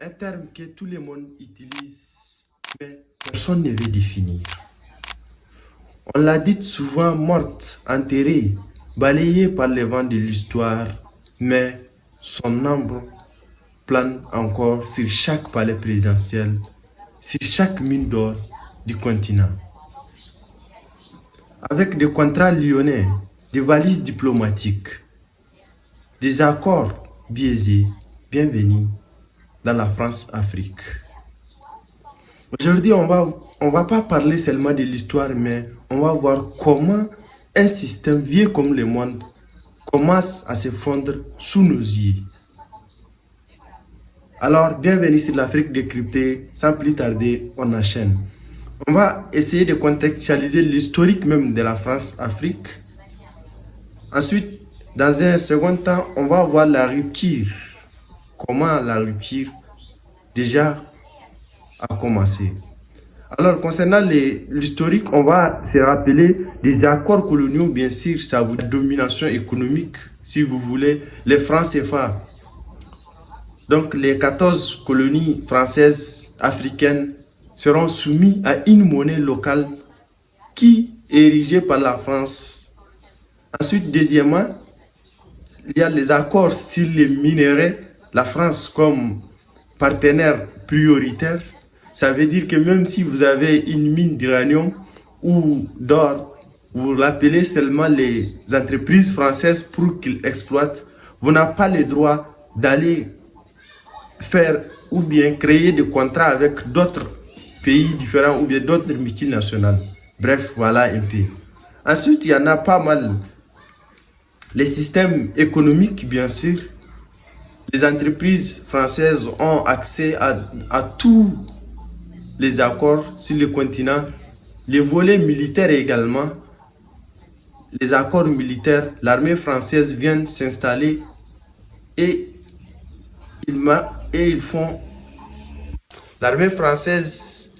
Un terme que tout le monde utilise, mais personne ne veut définir. On l'a dit souvent morte, enterrée, balayée par les vents de l'histoire, mais son ombre plane encore sur chaque palais présidentiel, sur chaque mine d'or du continent. Avec des contrats lyonnais, des valises diplomatiques, des accords biaisés, bienvenue dans la France-Afrique. Aujourd'hui, on va pas parler seulement de l'histoire, mais on va voir comment un système vieux comme le monde commence à se fondre sous nos yeux. Alors, bienvenue sur l'Afrique décryptée. Sans plus tarder, on enchaîne. On va essayer de contextualiser l'historique même de la France-Afrique. Ensuite, dans un second temps, on va voir la rupture. Comment la rupture déjà a commencé. Alors, concernant l'historique, on va se rappeler des accords coloniaux, bien sûr, ça vous dit domination économique, si vous voulez, les francs CFA. Donc, les 14 colonies françaises africaines seront soumises à une monnaie locale qui est érigée par la France. Ensuite, deuxièmement, il y a les accords sur les minéraux, la France comme partenaire prioritaire. Ça veut dire que même si vous avez une mine d'uranium ou d'or, vous l'appelez seulement les entreprises françaises pour qu'ils exploitent. Vous n'avez pas le droit d'aller faire ou bien créer des contrats avec d'autres pays différents ou bien d'autres multinationales. Bref, voilà un peu. Ensuite, il y en a pas mal. Les systèmes économiques, bien sûr. Les entreprises françaises ont accès à tous les accords sur le continent. Les volets militaires également. Les accords militaires, l'armée française vient s'installer et ils font. L'armée française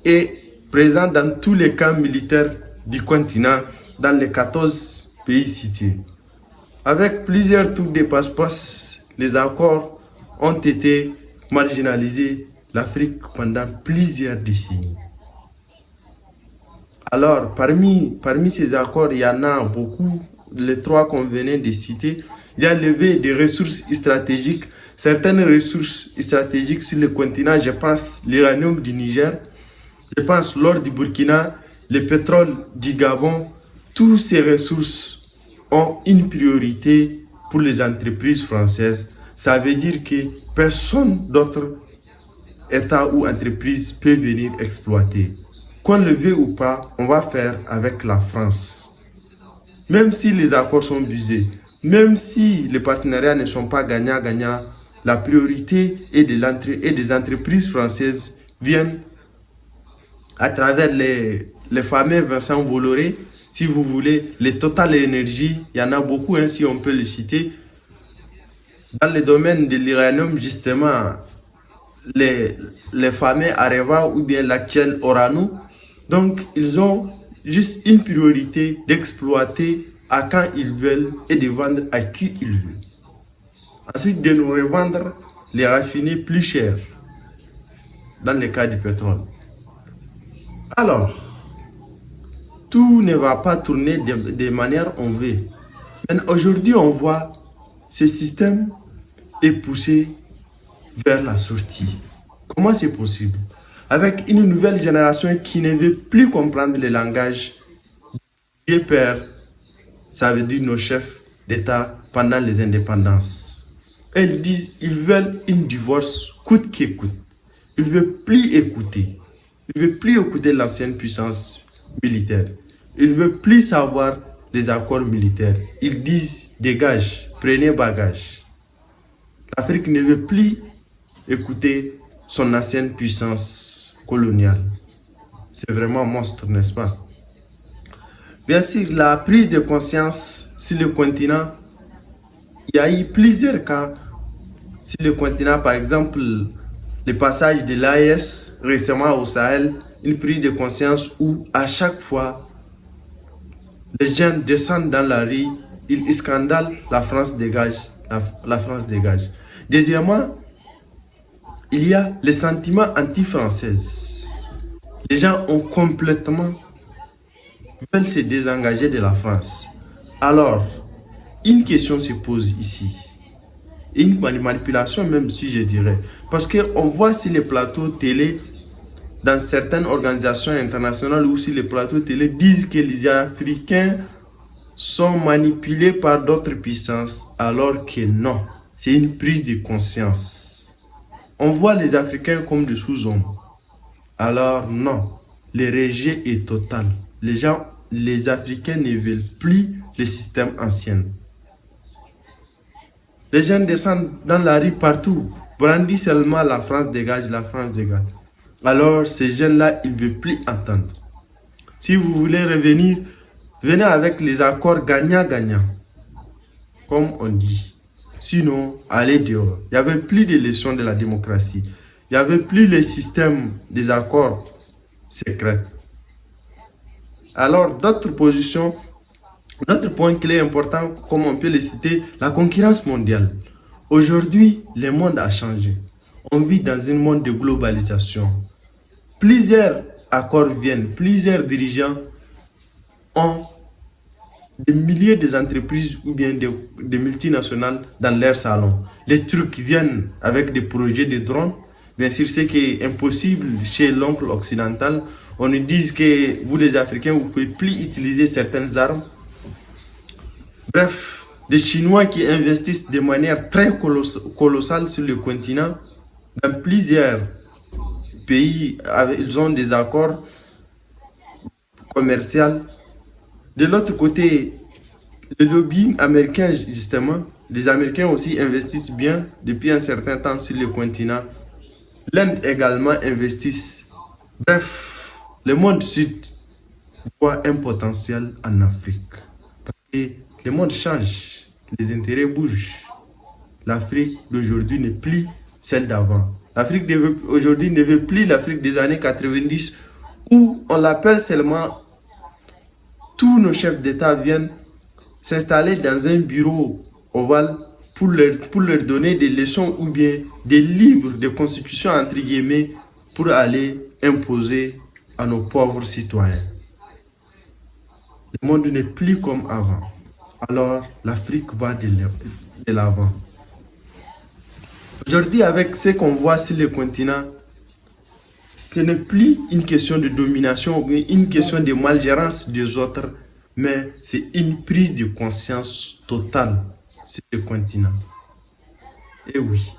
est présente dans tous les camps militaires du continent, dans les 14 pays cités. Avec plusieurs tours de passe-passe, les accords ont été marginalisés l'Afrique pendant plusieurs décennies. Alors, parmi ces accords, il y en a beaucoup, les trois qu'on venait de citer. Il y a levé des ressources stratégiques, certaines ressources stratégiques sur le continent, je pense l'uranium du Niger, je pense l'or du Burkina, le pétrole du Gabon. Toutes ces ressources ont une priorité pour les entreprises françaises. Ça veut dire que personne d'autre, État ou entreprise, peut venir exploiter. Qu'on le veuille ou pas, on va faire avec la France. Même si les accords sont busés, même si les partenariats ne sont pas gagnants-gagnants, la priorité est des entreprises françaises viennent à travers les fameux Vincent Bolloré, si vous voulez, les Total Energy, il y en a beaucoup, hein, si on peut les citer. Dans le domaine de l'uranium, justement, les fameux Areva ou bien l'actuel Orano. Donc, ils ont juste une priorité d'exploiter à quand ils veulent et de vendre à qui ils veulent. Ensuite, de nous revendre les raffinés plus chers dans le cas du pétrole. Alors, tout ne va pas tourner de manière on veut. Mais aujourd'hui, on voit ce système est poussé vers la sortie. Comment c'est possible? Avec une nouvelle génération qui ne veut plus comprendre le langage des pères, ça veut dire nos chefs d'État pendant les indépendances. Ils disent qu'ils veulent une divorce coûte que coûte. Ils ne veulent plus écouter. Ils ne veulent plus écouter l'ancienne puissance militaire. Ils ne veulent plus savoir les accords militaires. Ils disent dégage, prenez bagage. L'Afrique ne veut plus écouter son ancienne puissance coloniale. C'est vraiment un monstre, n'est-ce pas? Bien sûr, la prise de conscience sur le continent, il y a eu plusieurs cas sur le continent. Par exemple, le passage de l'AES récemment au Sahel, une prise de conscience où à chaque fois, les jeunes descendent dans la rue, ils scandalent la France dégage, la France dégage. Deuxièmement, il y a les sentiments anti-français. Les gens ont complètement veulent se désengager de la France. Alors, une question se pose ici. Une manipulation même, si je dirais. Parce qu'on voit sur les plateaux télé, dans certaines organisations internationales ou sur les plateaux télé, disent que les Africains sont manipulés par d'autres puissances, alors que non. C'est une prise de conscience. On voit les Africains comme des sous-hommes. Alors non, le rejet est total. Les Africains ne veulent plus le système ancien. Les gens descendent dans la rue partout, brandissent seulement la France dégage, la France dégage. Alors ces jeunes-là, ils ne veulent plus entendre. Si vous voulez revenir, venez avec les accords gagnant-gagnant, comme on dit. Sinon, allez dehors. Il n'y avait plus de leçons de la démocratie. Il n'y avait plus le système des accords secrets. Alors, d'autres positions, d'autres points clés importants, comme on peut les citer, la concurrence mondiale. Aujourd'hui, le monde a changé. On vit dans un monde de globalisation. Plusieurs accords viennent, plusieurs dirigeants ont des milliers d'entreprises ou bien des multinationales dans leur salon. Les trucs viennent avec des projets de drones. Bien sûr, ce qui est impossible chez l'oncle occidental. On nous dit que vous les Africains, vous ne pouvez plus utiliser certaines armes. Bref, des Chinois qui investissent de manière très colossale sur le continent. Dans plusieurs pays, ils ont des accords commerciaux. De l'autre côté, le lobbying américain, justement, les Américains aussi investissent bien depuis un certain temps sur le continent. L'Inde également investisse. Bref, le monde sud voit un potentiel en Afrique. Parce que le monde change, les intérêts bougent. L'Afrique d'aujourd'hui n'est plus celle d'avant. L'Afrique d'aujourd'hui ne veut plus l'Afrique des années 90 où on l'appelle seulement. Tous nos chefs d'État viennent s'installer dans un bureau ovale pour leur donner des leçons ou bien des livres de constitution entre guillemets pour aller imposer à nos pauvres citoyens. Le monde n'est plus comme avant. Alors l'Afrique va de l'avant. Aujourd'hui, avec ce qu'on voit sur le continent, ce n'est plus une question de domination ou une question de malgérance des autres, mais c'est une prise de conscience totale sur le continent. Et oui,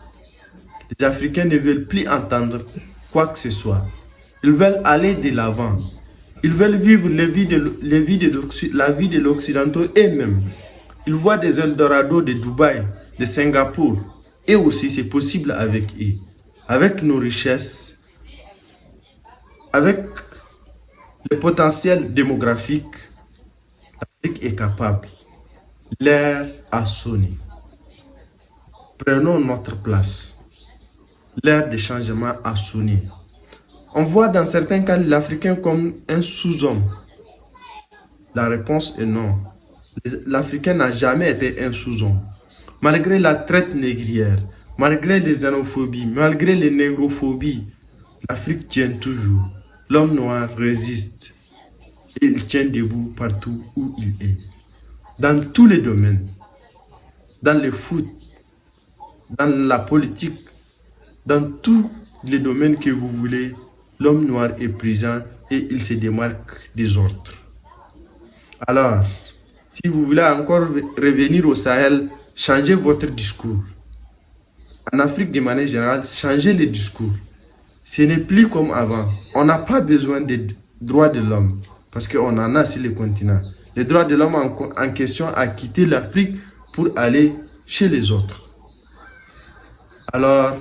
les Africains ne veulent plus entendre quoi que ce soit. Ils veulent aller de l'avant. Ils veulent vivre la vie de l'Occidentaux eux-mêmes. Ils voient des Eldorado de Dubaï, de Singapour. Et aussi, c'est possible avec eux. Avec nos richesses, avec le potentiel démographique, l'Afrique est capable. L'heure a sonné. Prenons notre place. L'heure de changement a sonné. On voit dans certains cas l'Africain comme un sous-homme. La réponse est non. L'Africain n'a jamais été un sous-homme. Malgré la traite négrière, malgré les xénophobies, malgré les négrophobies, l'Afrique tient toujours. L'homme noir résiste et il tient debout partout où il est. Dans tous les domaines, dans le foot, dans la politique, dans tous les domaines que vous voulez, l'homme noir est présent et il se démarque des autres. Alors, si vous voulez encore revenir au Sahel, changez votre discours. En Afrique, de manière générale, changez le discours. Ce n'est plus comme avant. On n'a pas besoin des droits de l'homme parce qu'on en a sur le continent. Les droits de l'homme en question a quitté l'Afrique pour aller chez les autres. Alors,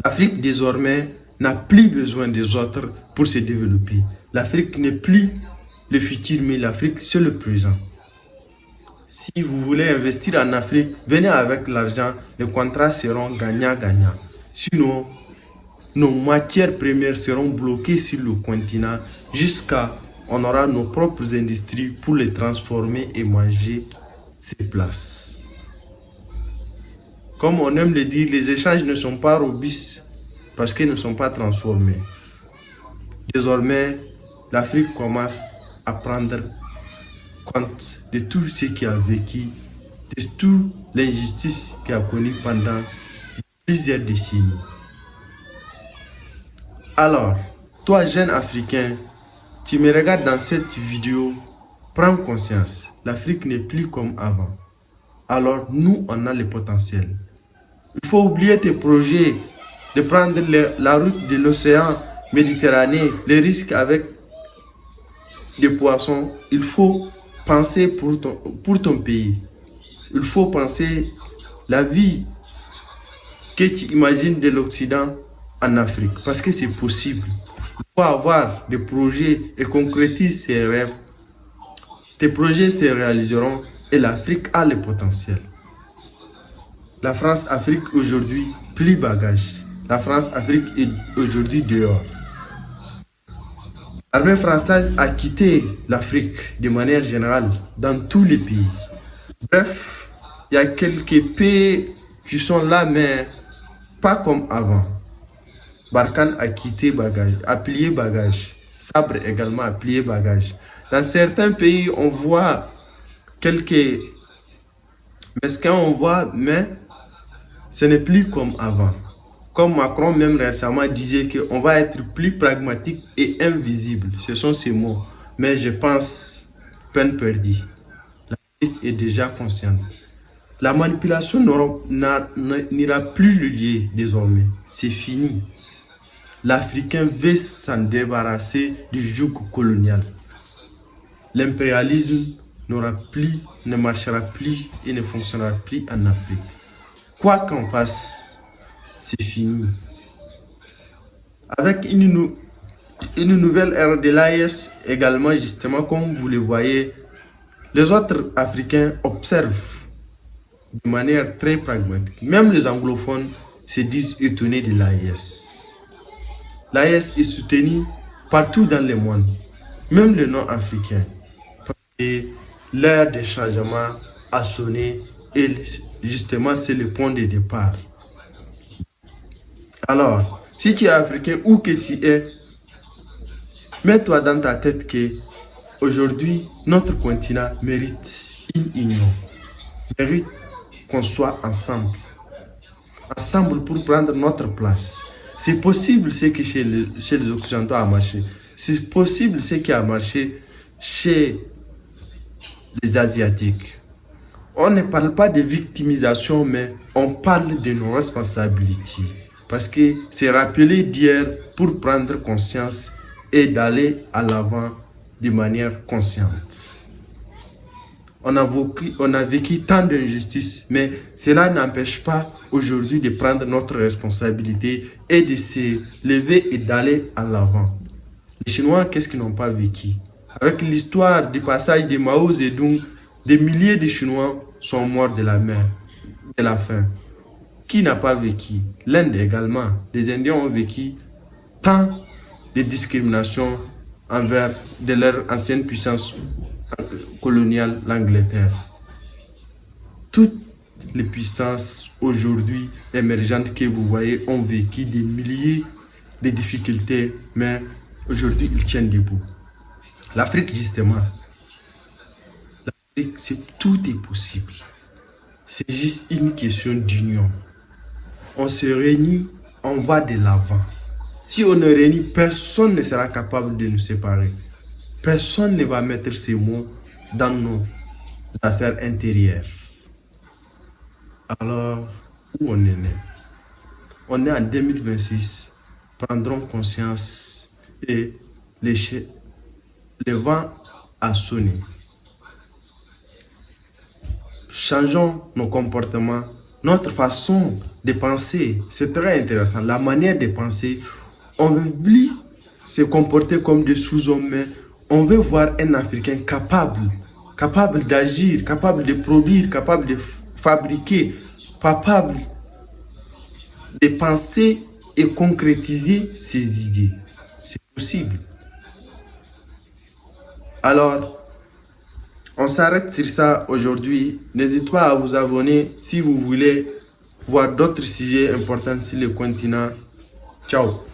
l'Afrique désormais n'a plus besoin des autres pour se développer. L'Afrique n'est plus le futur, mais l'Afrique c'est le présent. Si vous voulez investir en Afrique, venez avec l'argent, les contrats seront gagnant-gagnant. Sinon, nos matières premières seront bloquées sur le continent jusqu'à on aura nos propres industries pour les transformer et manger ces places. Comme on aime le dire, les échanges ne sont pas robustes parce qu'ils ne sont pas transformés. Désormais, l'Afrique commence à prendre compte de tout ce qui a vécu, de toute l'injustice qu'il a connue pendant plusieurs décennies. Alors, toi jeune Africain, tu me regardes dans cette vidéo, prends conscience, l'Afrique n'est plus comme avant. Alors nous, on a le potentiel. Il faut oublier tes projets de prendre la route de l'océan Méditerranée, les risques avec des poissons. Il faut penser pour ton pays. Il faut penser la vie que tu imagines de l'Occident en Afrique. Parce que c'est possible. Il faut avoir des projets et concrétiser ses rêves. Tes projets se réaliseront et l'Afrique a le potentiel. La France-Afrique aujourd'hui, plie bagage. La France-Afrique est aujourd'hui dehors. L'armée française a quitté l'Afrique de manière générale dans tous les pays. Bref, il y a quelques pays qui sont là, mais pas comme avant. Barkhane a quitté bagage, a plié bagage. Sabre également a plié bagage. Dans certains pays, on voit quelques mesquins, on voit, mais ce n'est plus comme avant. Comme Macron même récemment disait qu'on va être plus pragmatique et invisible. Ce sont ces mots. Mais je pense, peine perdue. L'Afrique est déjà consciente. La manipulation n'ira plus le lier désormais. C'est fini. L'Africain veut s'en débarrasser du joug colonial. L'impérialisme ne marchera plus et ne fonctionnera plus en Afrique. Quoi qu'en fasse, c'est fini. Avec une nouvelle ère de l'AES également, justement, comme vous le voyez, les autres Africains observent de manière très pragmatique. Même les anglophones se disent étonnés de l'AES. L'AES est soutenue partout dans le monde, même les non-africains. Parce que l'ère des changements a sonné et justement c'est le point de départ. Alors, si tu es africain, où que tu es, mets-toi dans ta tête que aujourd'hui notre continent mérite une union, mérite qu'on soit ensemble pour prendre notre place. C'est possible ce qui chez les Occidentaux a marché. C'est possible ce qui a marché chez les Asiatiques. On ne parle pas de victimisation, mais on parle de nos responsabilités. Parce que c'est rappelé d'hier pour prendre conscience et d'aller à l'avant de manière consciente. On a vécu tant d'injustices, mais cela n'empêche pas aujourd'hui de prendre notre responsabilité et de se lever et d'aller à l'avant. Les Chinois, qu'est-ce qu'ils n'ont pas vécu? Avec l'histoire du passage de Mao Zedong, des milliers de Chinois sont morts de la faim. Qui n'a pas vécu? L'Inde également. Les Indiens ont vécu tant de discrimination envers de leur ancienne puissance coloniale, l'Angleterre. Toutes les puissances aujourd'hui émergentes que vous voyez ont vécu des milliers de difficultés, mais aujourd'hui ils tiennent debout. L'Afrique, justement, tout est possible. C'est juste une question d'union. On se réunit, on va de l'avant. Si on ne réunit, personne ne sera capable de nous séparer. Personne ne va mettre ces mots dans nos affaires intérieures. Alors, où on est né? On est en 2026. Prendrons conscience et le vent a sonné. Changeons nos comportements, notre façon de penser. C'est très intéressant. La manière de penser, on veut plus se comporter comme des sous-hommes, mais on veut voir un Africain capable d'agir, capable de produire, capable de fabriquer, capable de penser et concrétiser ses idées. C'est possible. Alors, on s'arrête sur ça aujourd'hui. N'hésitez pas à vous abonner si vous voulez voir d'autres sujets importants sur le continent. Ciao.